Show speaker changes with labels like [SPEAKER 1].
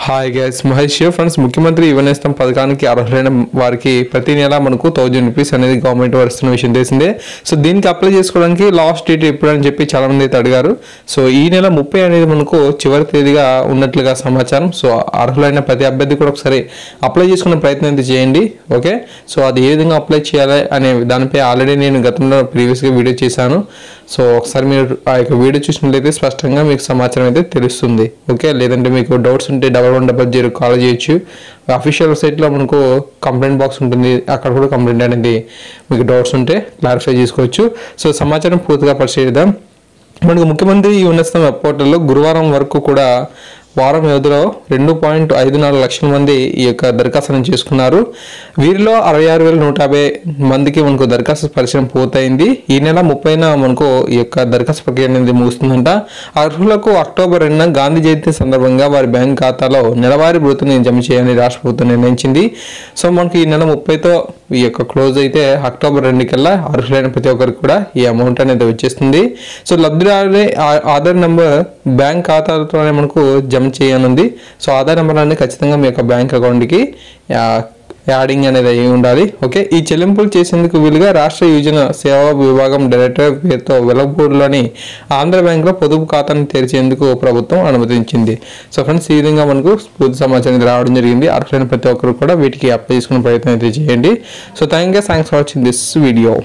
[SPEAKER 1] Hi guys, Mahesh friends. ముఖ్యమంత్రి యువ నేస్తం పథకానికి అర్హులైన వారికి ప్రతి నెల మనకు 1000 రూపీస్ అనేది గవర్నమెంట్ వస్తున్న విషయం తెలిసిందే. సో దీనికి అప్లై చేసుకోవడానికి లాస్ట్ డేట్ ఎప్పుడు అని చెప్పి చాలా మంది అయితే అడిగారు. సో ఈ నెల 30 అనేది మనకు చివరి తేదీగా ఉన్నట్లుగా సమాచారం. సో అర్హులైన ప్రతి అభ్యర్థి కూడా ఒకసారి అప్లై చేసుకునే ప్రయత్నం అయితే చేయండి. ఓకే, సో అది ఏ విధంగా అప్లై చేయాలి అనే దానిపై ఆల్రెడీ నేను గతంలో ప్రీవియస్గా వీడియో చేశాను. సో ఒకసారి మీరు ఆ యొక్క వీడియో చూసినట్లయితే స్పష్టంగా మీకు సమాచారం అయితే తెలుస్తుంది. ఓకే, లేదంటే మీకు డౌట్స్ ఉంటే 1100 కాల్ చేయొచ్చు. అఫీషియల్ వెబ్సైట్లో మనకు కంప్లైంట్ బాక్స్ ఉంటుంది, అక్కడ కూడా కంప్లైంట్ అనేది మీకు డౌట్స్ ఉంటే క్లారిఫై చేసుకోవచ్చు. సో సమాచారం పూర్తిగా పరిశీలిద్దాం. మనకు ముఖ్యమంత్రి యువ నేస్తం వెబ్ పోర్టల్లో గురువారం వరకు కూడా వారం వ్యవధిలో 2.54 లక్షల మంది ఈ యొక్క దరఖాస్తులను చేసుకున్నారు. వీరిలో 66,150 మందికి మనకు దరఖాస్తు పరిచయం పూర్తయింది. ఈ నెల 30న మనకు ఈ యొక్క దరఖాస్తు ప్రక్రియ అనేది ముగుస్తుందంట. అర్హులకు అక్టోబర్ 2న గాంధీ జయంతి సందర్భంగా వారి బ్యాంక్ ఖాతాలో నెలవారీ భృతిని జమ చేయాలని రాష్ట్ర ప్రభుత్వం నిర్ణయించింది. సో మనకి ఈ నెల 30తో ఈ యొక్క క్లోజ్ అయితే అక్టోబర్ 2 కల్లా అర్హులైన ప్రతి ఒక్కరికి కూడా ఈ అమౌంట్ అనేది వచ్చేస్తుంది. సో లబ్ధిదారుని ఆధార్ నెంబర్ బ్యాంక్ ఖాతాలతోనే మనకు జమ చేయనుంది. సో ఆధార్ నెంబర్ అనేది ఖచ్చితంగా మీ యొక్క బ్యాంక్ అకౌంట్కి యాడింగ్ అనేది అయి ఉండాలి. ఓకే, ఈ చెల్లింపులు చేసేందుకు వీలుగా రాష్ట్ర యువజన సేవా విభాగం డైరెక్టర్ పేరుతో వెలగపూడిలోని ఆంధ్ర బ్యాంకులో పొదుపు ఖాతాను తెరిచేందుకు ప్రభుత్వం అనుమతించింది. సో ఫ్రెండ్స్, ఈ విధంగా మనకు పూర్తి సమాచారం రావడం జరిగింది. అర్హులైన ప్రతి ఒక్కరు కూడా వీటికి అప్లై చేసుకునే ప్రయత్నం అయితే చేయండి. So thanks for watching this video.